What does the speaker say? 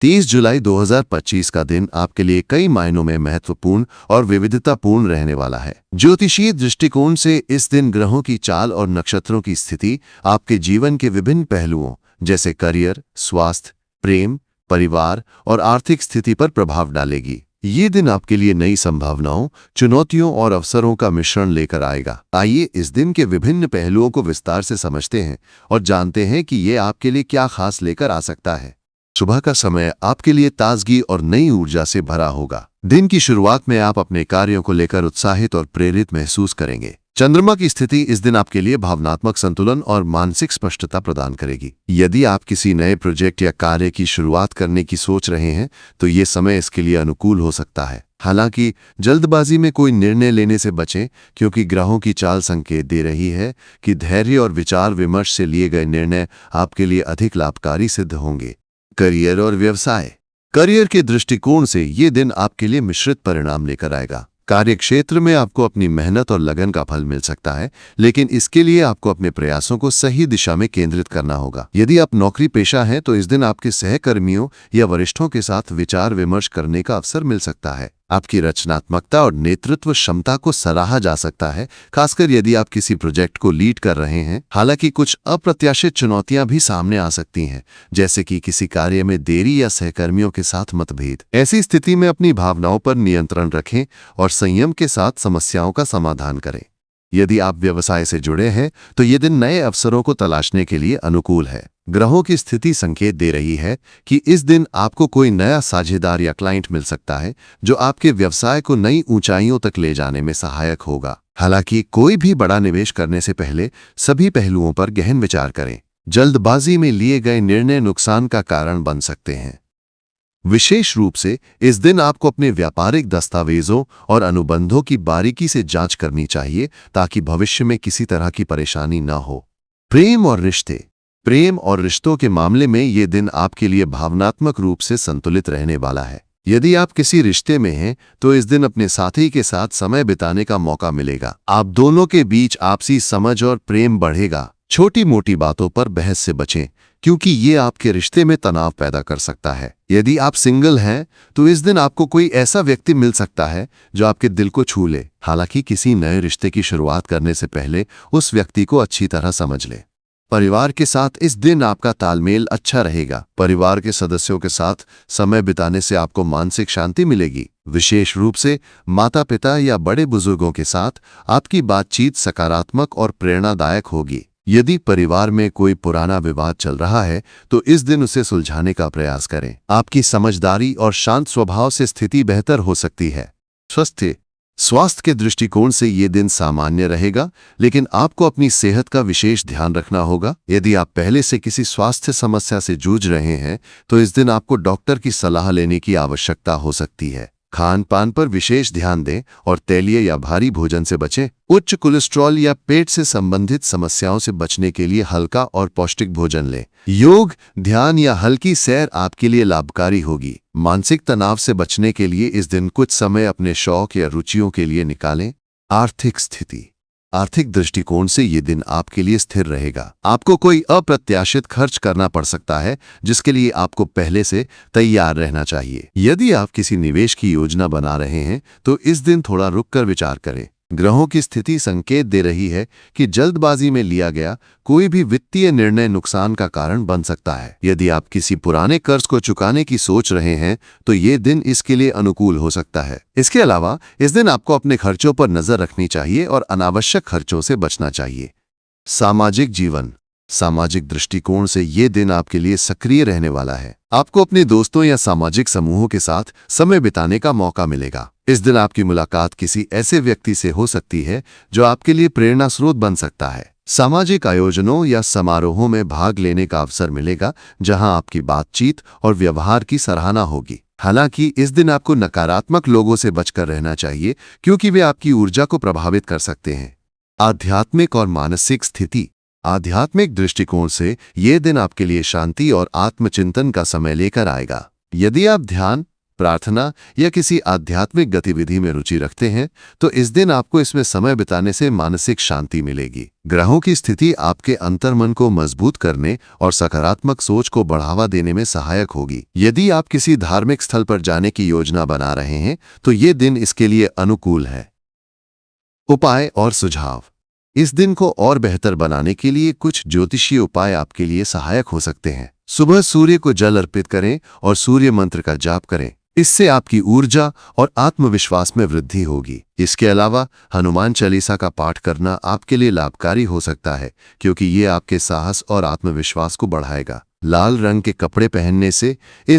30 जुलाई 2025 का दिन आपके लिए कई मायनों में महत्वपूर्ण और विविधतापूर्ण रहने वाला है। ज्योतिषीय दृष्टिकोण से इस दिन ग्रहों की चाल और नक्षत्रों की स्थिति आपके जीवन के विभिन्न पहलुओं जैसे करियर, स्वास्थ्य, प्रेम, परिवार और आर्थिक स्थिति पर प्रभाव डालेगी। ये दिन आपके लिए नई संभावनाओं, चुनौतियों और अवसरों का मिश्रण लेकर आएगा। आइए इस दिन के विभिन्न पहलुओं को विस्तार से समझते हैं और जानते हैं कि ये आपके लिए क्या खास लेकर आ सकता है। सुबह का समय आपके लिए ताजगी और नई ऊर्जा से भरा होगा। दिन की शुरुआत में आप अपने कार्यों को लेकर उत्साहित और प्रेरित महसूस करेंगे। चंद्रमा की स्थिति इस दिन आपके लिए भावनात्मक संतुलन और मानसिक स्पष्टता प्रदान करेगी। यदि आप किसी नए प्रोजेक्ट या कार्य की शुरुआत करने की सोच रहे हैं तो ये समय इसके लिए अनुकूल हो सकता है। हालांकि जल्दबाजी में कोई निर्णय लेने से बचें, क्योंकि ग्रहों की चाल संकेत दे रही है कि धैर्य और विचार विमर्श से लिए गए निर्णय आपके लिए अधिक लाभकारी सिद्ध होंगे। करियर और व्यवसाय। करियर के दृष्टिकोण से ये दिन आपके लिए मिश्रित परिणाम लेकर आएगा। कार्य क्षेत्र में आपको अपनी मेहनत और लगन का फल मिल सकता है, लेकिन इसके लिए आपको अपने प्रयासों को सही दिशा में केंद्रित करना होगा। यदि आप नौकरी पेशा हैं तो इस दिन आपके सहकर्मियों या वरिष्ठों के साथ विचार विमर्श करने का अवसर मिल सकता है। आपकी रचनात्मकता और नेतृत्व क्षमता को सराहा जा सकता है, खासकर यदि आप किसी प्रोजेक्ट को लीड कर रहे हैं। हालांकि कुछ अप्रत्याशित चुनौतियां भी सामने आ सकती हैं, जैसे कि किसी कार्य में देरी या सहकर्मियों के साथ मतभेद। ऐसी स्थिति में अपनी भावनाओं पर नियंत्रण रखें और संयम के साथ समस्याओं का समाधान करें। यदि आप व्यवसाय से जुड़े हैं तो ये दिन नए अवसरों को तलाशने के लिए अनुकूल है। ग्रहों की स्थिति संकेत दे रही है कि इस दिन आपको कोई नया साझेदार या क्लाइंट मिल सकता है जो आपके व्यवसाय को नई ऊंचाइयों तक ले जाने में सहायक होगा। हालांकि कोई भी बड़ा निवेश करने से पहले सभी पहलुओं पर गहन विचार करें। जल्दबाजी में लिए गए निर्णय नुकसान का कारण बन सकते हैं। विशेष रूप से इस दिन आपको अपने व्यापारिक दस्तावेजों और अनुबंधों की बारीकी से जांच करनी चाहिए ताकि भविष्य में किसी तरह की परेशानी न हो। प्रेम और रिश्ते। प्रेम और रिश्तों के मामले में ये दिन आपके लिए भावनात्मक रूप से संतुलित रहने वाला है। यदि आप किसी रिश्ते में हैं तो इस दिन अपने साथी के साथ समय बिताने का मौका मिलेगा। आप दोनों के बीच आपसी समझ और प्रेम बढ़ेगा। छोटी मोटी बातों पर बहस से बचें, क्योंकि ये आपके रिश्ते में तनाव पैदा कर सकता है। यदि आप सिंगल हैं तो इस दिन आपको कोई ऐसा व्यक्ति मिल सकता है जो आपके दिल को छू ले। हालांकि किसी नए रिश्ते की शुरुआत करने से पहले उस व्यक्ति को अच्छी तरह समझ ले। परिवार के साथ इस दिन आपका तालमेल अच्छा रहेगा। परिवार के सदस्यों के साथ समय बिताने से आपको मानसिक शांति मिलेगी। विशेष रूप से माता पिता या बड़े बुजुर्गों के साथ आपकी बातचीत सकारात्मक और प्रेरणादायक होगी। यदि परिवार में कोई पुराना विवाद चल रहा है तो इस दिन उसे सुलझाने का प्रयास करें। आपकी समझदारी और शांत स्वभाव से स्थिति बेहतर हो सकती है। स्वास्थ्य के दृष्टिकोण से ये दिन सामान्य रहेगा, लेकिन आपको अपनी सेहत का विशेष ध्यान रखना होगा। यदि आप पहले से किसी स्वास्थ्य समस्या से जूझ रहे हैं तो इस दिन आपको डॉक्टर की सलाह लेने की आवश्यकता हो सकती है। खान पान पर विशेष ध्यान दें और तैलीय या भारी भोजन से बचें। उच्च कोलेस्ट्रॉल या पेट से संबंधित समस्याओं से बचने के लिए हल्का और पौष्टिक भोजन लें। योग, ध्यान या हल्की सैर आपके लिए लाभकारी होगी। मानसिक तनाव से बचने के लिए इस दिन कुछ समय अपने शौक या रुचियों के लिए निकालें। आर्थिक स्थिति। आर्थिक दृष्टिकोण से ये दिन आपके लिए स्थिर रहेगा। आपको कोई अप्रत्याशित खर्च करना पड़ सकता है, जिसके लिए आपको पहले से तैयार रहना चाहिए। यदि आप किसी निवेश की योजना बना रहे हैं तो इस दिन थोड़ा रुककर विचार करें। ग्रहों की स्थिति संकेत दे रही है कि जल्दबाजी में लिया गया कोई भी वित्तीय निर्णय नुकसान का कारण बन सकता है। यदि आप किसी पुराने कर्ज को चुकाने की सोच रहे हैं तो ये दिन इसके लिए अनुकूल हो सकता है। इसके अलावा इस दिन आपको अपने खर्चों पर नजर रखनी चाहिए और अनावश्यक खर्चों से बचना चाहिए। सामाजिक जीवन। सामाजिक दृष्टिकोण से ये दिन आपके लिए सक्रिय रहने वाला है। आपको अपने दोस्तों या सामाजिक समूहों के साथ समय बिताने का मौका मिलेगा। इस दिन आपकी मुलाकात किसी ऐसे व्यक्ति से हो सकती है जो आपके लिए प्रेरणा स्रोत बन सकता है। सामाजिक आयोजनों या समारोहों में भाग लेने का अवसर मिलेगा, जहां आपकी बातचीत और व्यवहार की सराहना होगी। हालांकि इस दिन आपको नकारात्मक लोगों से बचकर रहना चाहिए, क्योंकि वे आपकी ऊर्जा को प्रभावित कर सकते हैं। आध्यात्मिक और मानसिक स्थिति। आध्यात्मिक दृष्टिकोण से ये दिन आपके लिए शांति और आत्मचिंतन का समय लेकर आएगा। यदि आप ध्यान, प्रार्थना या किसी आध्यात्मिक गतिविधि में रुचि रखते हैं तो इस दिन आपको इसमें समय बिताने से मानसिक शांति मिलेगी। ग्रहों की स्थिति आपके अंतर्मन को मजबूत करने और सकारात्मक सोच को बढ़ावा देने में सहायक होगी। यदि आप किसी धार्मिक स्थल पर जाने की योजना बना रहे हैं तो ये दिन इसके लिए अनुकूल है। उपाय और सुझाव। इस दिन को और बेहतर बनाने के लिए कुछ ज्योतिषीय उपाय आपके लिए सहायक हो सकते हैं। सुबह सूर्य को जल अर्पित करें और सूर्य मंत्र का जाप करें। इससे आपकी ऊर्जा और आत्मविश्वास में वृद्धि होगी। इसके अलावा हनुमान चालीसा का पाठ करना आपके लिए लाभकारी हो सकता है, क्योंकि ये आपके साहस और आत्मविश्वास को बढ़ाएगा। लाल रंग के कपड़े पहनने से इस